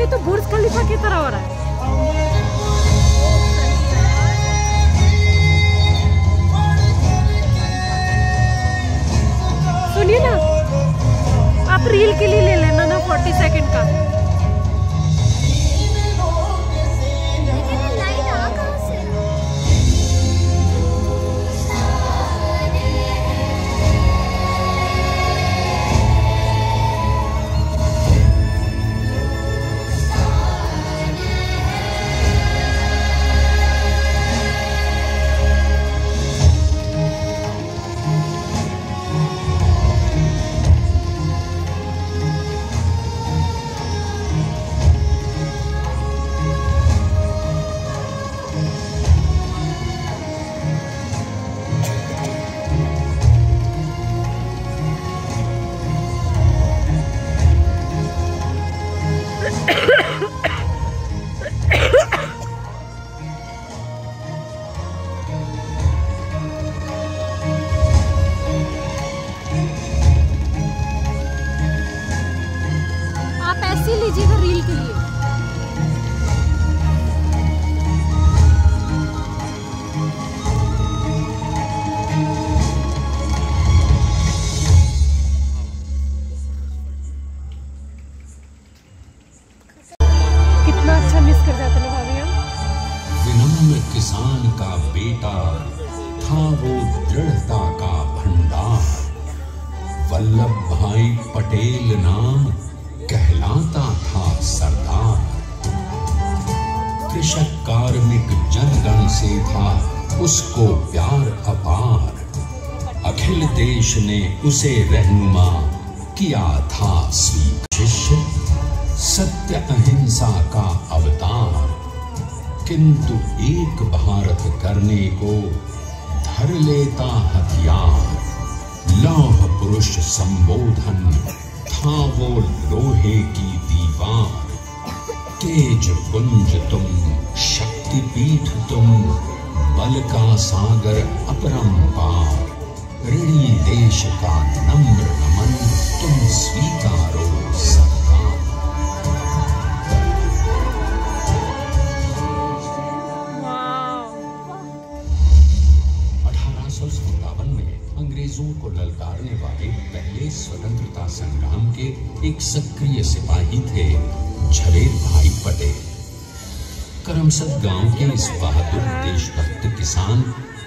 तो बुर्ज खलीफा की तरह हो रहा है। सुनिए ना, आप रील के लिए ले लेना ना 40 सेकंड का। लीजिएगा रील के लिए। कितना अच्छा मिस कर जाते हैं भाभी हम। विनम्र किसान का बेटा था वो दृढ़ता का भंडार। वल्लभ भाई पटेल नाम कहलाता था सरदार। कृषक कार्मिक जनगण से था उसको प्यार अपार। अखिल देश ने उसे रहनुमा किया था शिष्य। सत्य अहिंसा का अवतार, किंतु एक भारत करने को धर लेता हथियार। लौह पुरुष संबोधन था वो लोहे की दीवार। तेज पुंज तुम, शक्ति पीठ तुम, बल का सागर अपरंपार। ऋणी देश का नम्र नमन तुम स्वीकारो सरकार। 1857 में अंग्रेजों को ललकारने वाले पहले स्वतंत्रता संग्राम के एक सक्रिय सिपाही थे झवेर भाई पटेल। करमसद गांव के इस बहादुर देशभक्त किसान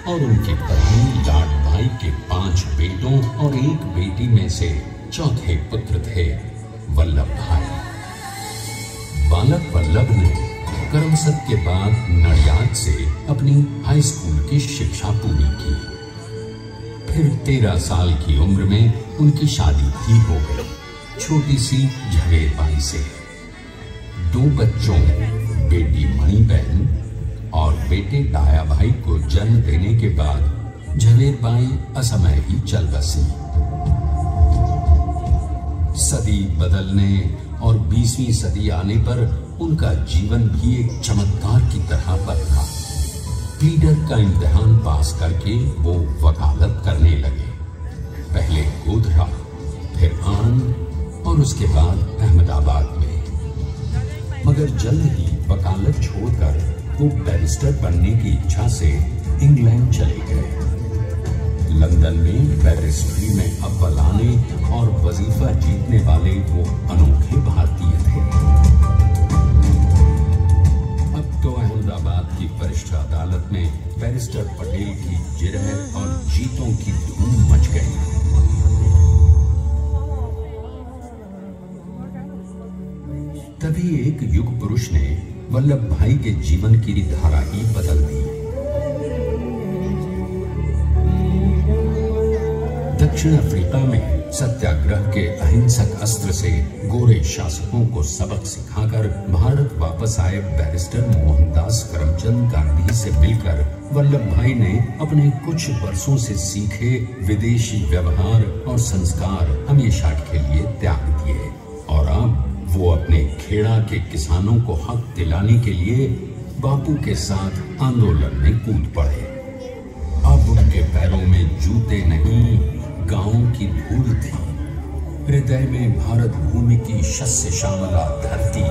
और उनकी पत्नी लाड भाई के 5 बेटों और 1 बेटी में से चौथे पुत्र थे वल्लभ भाई। बालक वल्लभ ने करमसद के बाद नडियाद से अपनी हाई स्कूल की शिक्षा पूरी की। फिर 13 साल की उम्र में उनकी शादी भी हो गई छोटी सी झवेर बाई से। 2 बच्चों, बेटी मणिबहन और बेटे डाया भाई को जन्म देने के बाद झवेर बाई असमय ही चल बसी। सदी बदलने और 20वीं सदी आने पर उनका जीवन भी एक चमत्कार की तरह बदला। प्लीडर का इम्तिहान पास करके वो वकालत करने लगे। पहले गोधरा, फिर आनंद और उसके बाद अहमदाबाद में। मगर जल्द ही वकालत छोड़कर वो बैरिस्टर बनने की इच्छा से इंग्लैंड चले गए। लंदन में बैरिस्ट्री में अव्वल आने और वजीफा जीतने वाले वो अनोखे भारतीय थे। तो अहमदाबाद की वरिष्ठ अदालत में बैरिस्टर पटेल की जिरह और जीतों की धूम मच गई। तभी एक युग पुरुष ने वल्लभ भाई के जीवन की धारा ही बदल दी। दक्षिण अफ्रीका में सत्याग्रह के अहिंसक अस्त्र से गोरे शासकों को सबक सिखाकर भारत वापस आए बैरिस्टर मोहनदास करमचंद गांधी से मिलकर वल्लभ भाई ने अपने कुछ वर्षों से सीखे विदेशी व्यवहार और संस्कार हमेशा के लिए त्याग दिए और अब वो अपने खेड़ा के किसानों को हक दिलाने के लिए बापू के साथ आंदोलन में कूद पड़े। अब उनके पैरों में जूते नहीं, गांवों की धूल थी। हृदय में भारत भूमि की शस्य श्यामला धरती,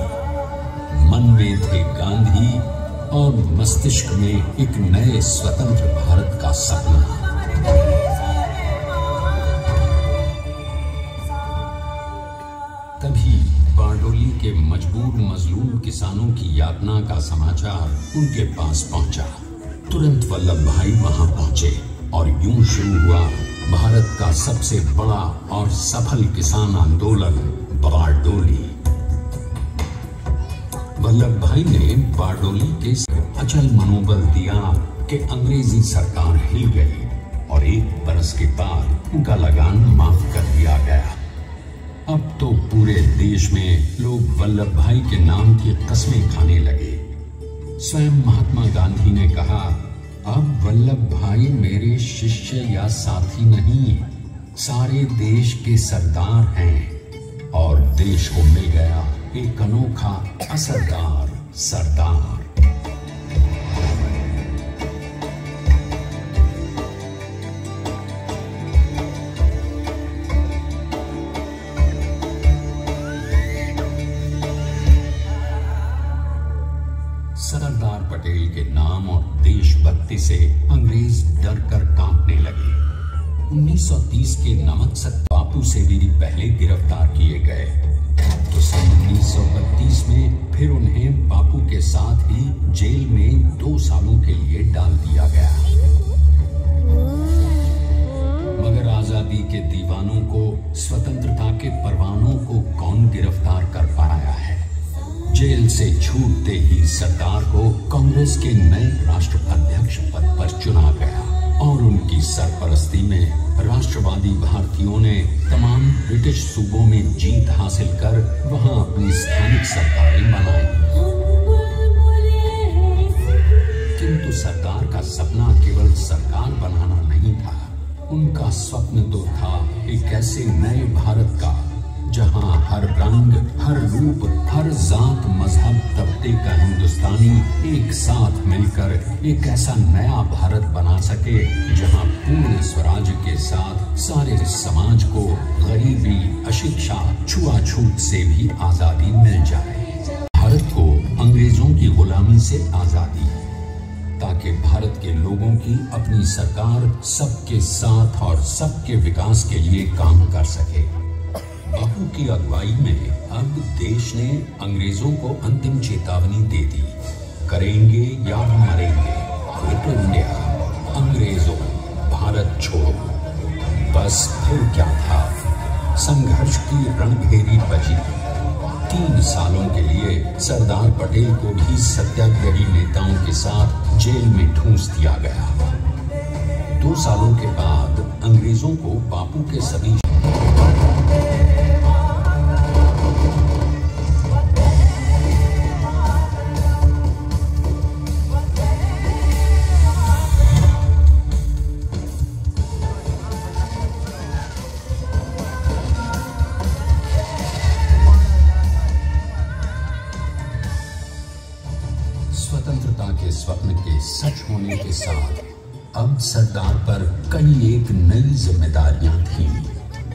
मन में थे गांधी और मस्तिष्क में एक नए स्वतंत्र भारत का सपना। तभी बारडोली के मजबूर मजलूम किसानों की यातना का समाचार उनके पास पहुंचा। तुरंत वल्लभ भाई वहां पहुंचे और यूं शुरू हुआ भारत का सबसे बड़ा और सफल किसान आंदोलन बारडोली। वल्लभ भाई ने बारडोली के अचल मनोबल दिया कि अंग्रेजी सरकार हिल गई और एक बरस के बाद उनका लगान माफ कर दिया गया। अब तो पूरे देश में लोग वल्लभ भाई के नाम की कस्में खाने लगे। स्वयं महात्मा गांधी ने कहा, अब वल्लभ भाई मेरे शिष्य या साथी नहीं, सारे देश के सरदार हैं। और देश को मिल गया एक अनोखा असरदार सरदार। सरदार पटेल के नाम और देशभक्ति से अंग्रेज डर कर कांपने लगे। 1930 के नमक सत्याग्रह बापू से भी पहले गिरफ्तार किए गए तो सन 1932 में फिर उन्हें बापू के साथ ही जेल में 2 सालों के लिए डाल दिया गया। मगर आजादी के दीवानों को, स्वतंत्रता के परवानों को कौन गिरफ्तार कर पाया है। जेल से छूटते ही सरदार को कांग्रेस के नए राष्ट्राध्यक्ष पद पर चुना गया और उनकी सरपरस्ती में राष्ट्रवादी भारतीयों ने तमाम ब्रिटिश सूबों में जीत हासिल कर वहां अपनी स्थानिक सरकारें बनाई। किंतु सरदार का सपना केवल सरकार बनाना नहीं था। उनका स्वप्न तो था एक ऐसे नए भारत का जहां हर रंग, हर रूप, हर जात, मजहब, तबके का हिंदुस्तानी एक साथ मिलकर एक ऐसा नया भारत बना सके जहां पूर्ण स्वराज के साथ सारे समाज को गरीबी, अशिक्षा, छुआछूत से भी आजादी मिल जाए। भारत को अंग्रेजों की गुलामी से आजादी, ताकि भारत के लोगों की अपनी सरकार सबके साथ और सबके विकास के लिए काम कर सके। बापू की अगुवाई में अब देश ने अंग्रेजों को अंतिम चेतावनी दे दी, करेंगे या मरेंगे, क्विट इंडिया, अंग्रेजों भारत छोड़ो। बस फिर क्या था, संघर्ष की रणभेरी बजी। 3 सालों के लिए सरदार पटेल को भी सत्याग्रही नेताओं के साथ जेल में ठूंस दिया गया। 2 सालों के बाद अंग्रेजों को बापू के सभी स्वतंत्रता के स्वप्न के सच होने के साथ अब सरदार पर कई एक नई जिम्मेदारियां थीं।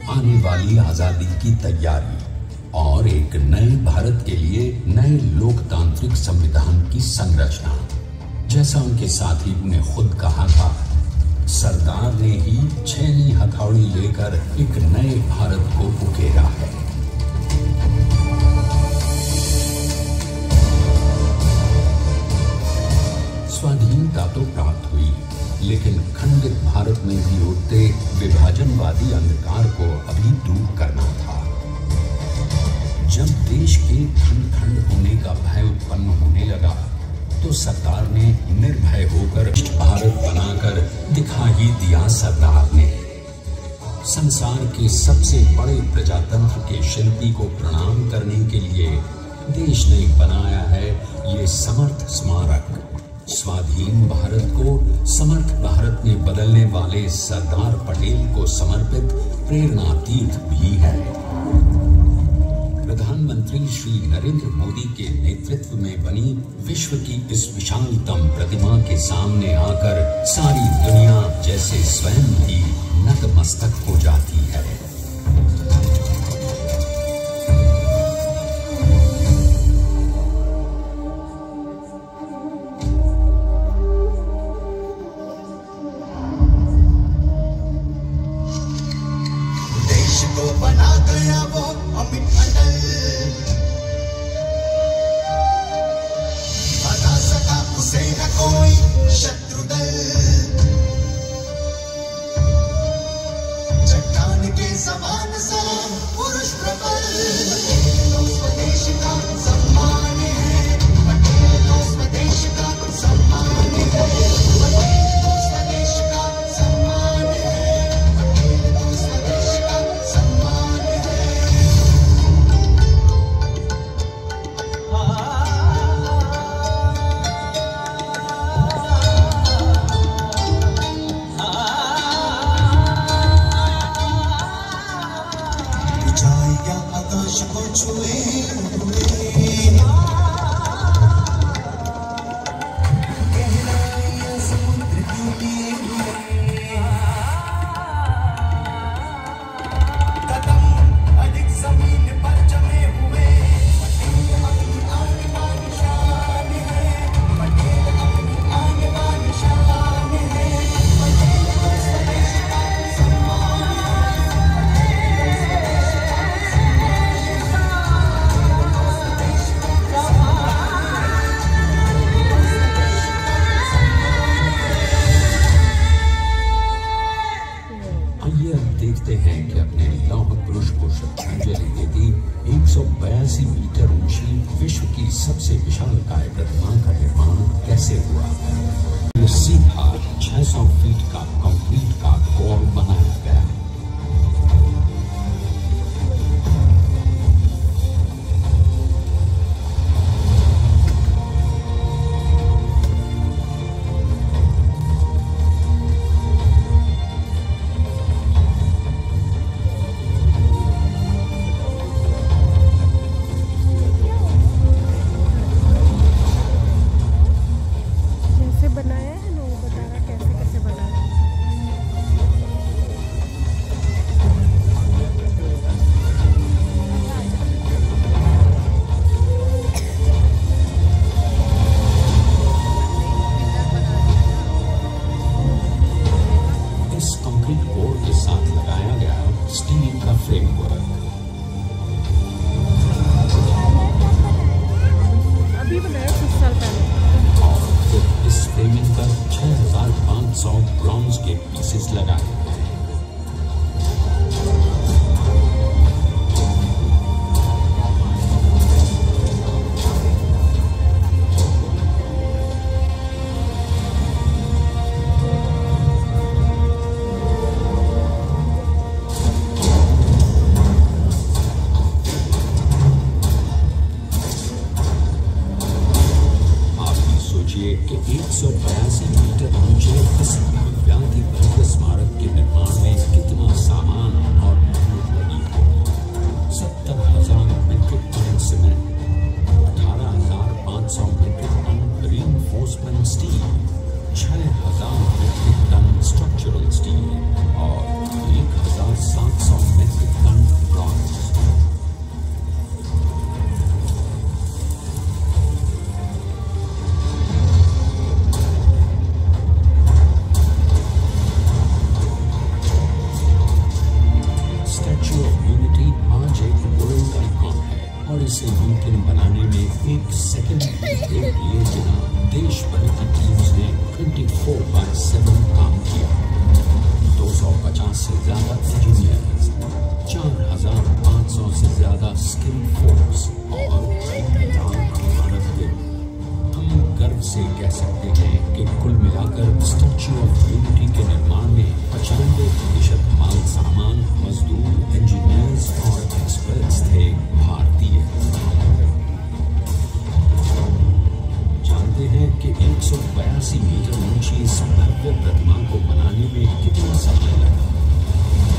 आने वाली आजादी की तैयारी और एक नए भारत के लिए नए लोकतांत्रिक संविधान की संरचना। जैसा उनके साथी ने खुद कहा था, सरदार ने ही छेनी हथौड़ी लेकर एक नए भारत को उकेरा है। स्वाधीनता तो प्राप्त हुई, लेकिन खंडित भारत में भी उठते विभाजनवादी अंधकार को अभी दूर करना था। जब देश के खंड खंड होने का भय उत्पन्न होने लगा तो सरदार ने निर्भय होकर भारत बनाकर दिखा ही दिया। सरदार ने संसार के सबसे बड़े प्रजातंत्र के शिल्पी को प्रणाम करने के लिए देश ने बनाया है ये समर्थ स्मारक। स्वाधीन भारत को समर्थ भारत में बदलने वाले सरदार पटेल को समर्पित प्रेरणा तीर्थ भी है। प्रधानमंत्री श्री नरेंद्र मोदी के नेतृत्व में बनी विश्व की इस विशालतम प्रतिमा के सामने आकर सारी दुनिया जैसे स्वयं ही नतमस्तक हो जाती है। देश को बना गया वो अमित अटल, बता सका उसे न कोई शत्रु दल। चट्टान के समान सा पुरुष प्रबल, पटेल तो स्वदेश का सम्मान है, पटेल तो स्वदेश का सम्मान है, पटेल तो स्वदेश का सम्मान है, पटेल तो स्वदेश का सम्मान है। ऊंचाइयां आकाश को छुए हुए, गहराइयां समुद्र की लिए हुए, कदम अधिक जमीन पर जमे हुए। पटेल अपनी आन बान शान है, पटेल अपनी आन बान शान है, पटेल तो स्वदेश का सम्मान है, आइए अब देखते हैं कि अपने लौह पुरुष को श्रद्धांजलि देती 182 मीटर ऊंची विश्व की सबसे विशालकाय प्रतिमा का निर्माण कैसे हुआ। ये सीधा 600 फीट का कंक्रीट का कोर बनाया गया। जैसे बनाया है ना वो बता रहा कैसे कैसे बनाया। इस कंक्रीट कोर के साथ लगाया गया स्टील का फ्रेमवर्क। अभी बनाया कुछ साल पहले। और फिर इस फ्रेमिंग पर 6500 ब्रॉन्ज के पीसेस लगाए गए। सोचिए कि 182 मीटर ऊंचे इस भव्याति भव्य स्मारक के निर्माण में कितना सामान और मेहनत लगी होगी। 70,000 metric ton cement, 18,500 metric ton reinforcement steel, 6,000 metric ton structural steel और 1,700 metric ton bronze. Statue of Unity आज एक वर्ल्ड आइकॉन है और इसे मुमकिन बनाने में एक सेकंड भी देर लिए बिना देश भर की टीम्स ने 24/7 काम किया। 250 से ज्यादा इंजीनियर्स, 4,500 से ज्यादा स्किल फोर्स और कह सकते हैं कि कुल मिलाकर स्टैच्यू ऑफ यूनिटी के निर्माण में 95% माल सामान, मजदूर, इंजीनियर्स और एक्सपर्ट्स थे भारतीय। जानते हैं कि 182 मीटर ऊंची इस भव्य प्रतिमा को बनाने में कितना समय लगा?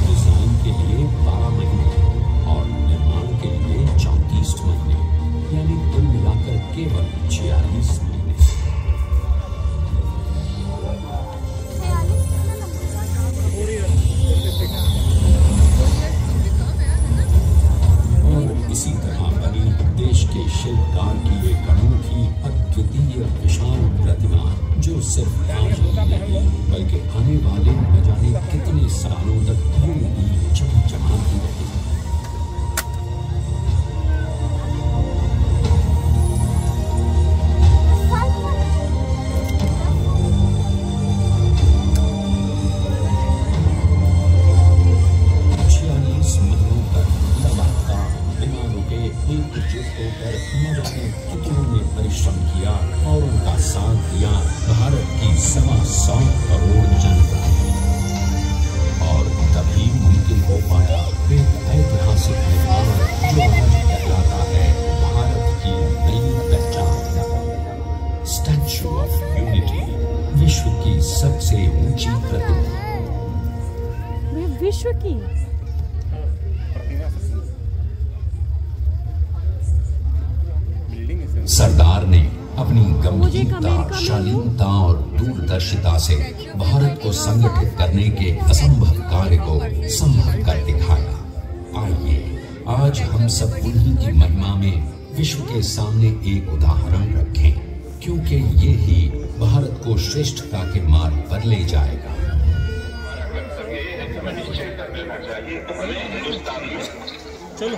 डिजाइन के लिए 12 महीने और निर्माण के लिए 34 महीने, यानी कुल मिलाकर केवल 46 महीने। और इसी तरह बनी देश के शिल्पकार की एक अनोखी अद्वितीय विशाल प्रतिमा, जो सिर्फ आज नहीं बल्कि आने वाले न जाने कितने सालों तक यूं ही चमचमाती रहेगी। कितनों ने परिश्रम किया और उनका साथ दिया भारत की 125 करोड़ जनता, और तभी मुमकिन हो पाया एक ऐतिहासिक निर्माण जो आज कहलाता है भारत की नई पहचान। स्टैच्यू ऑफ यूनिटी, विश्व की सबसे ऊंची प्रतिमा। विश्व की सरदार ने अपनी गंभीरता, शालीनता और दूरदर्शिता से भारत को संगठित करने के असंभव कार्य को संभव कर दिखाया। आइए आज हम सब उन्हीं की महिमा में विश्व के सामने एक उदाहरण रखें, क्योंकि ये ही भारत को श्रेष्ठता के मार्ग पर ले जाएगा। चलो।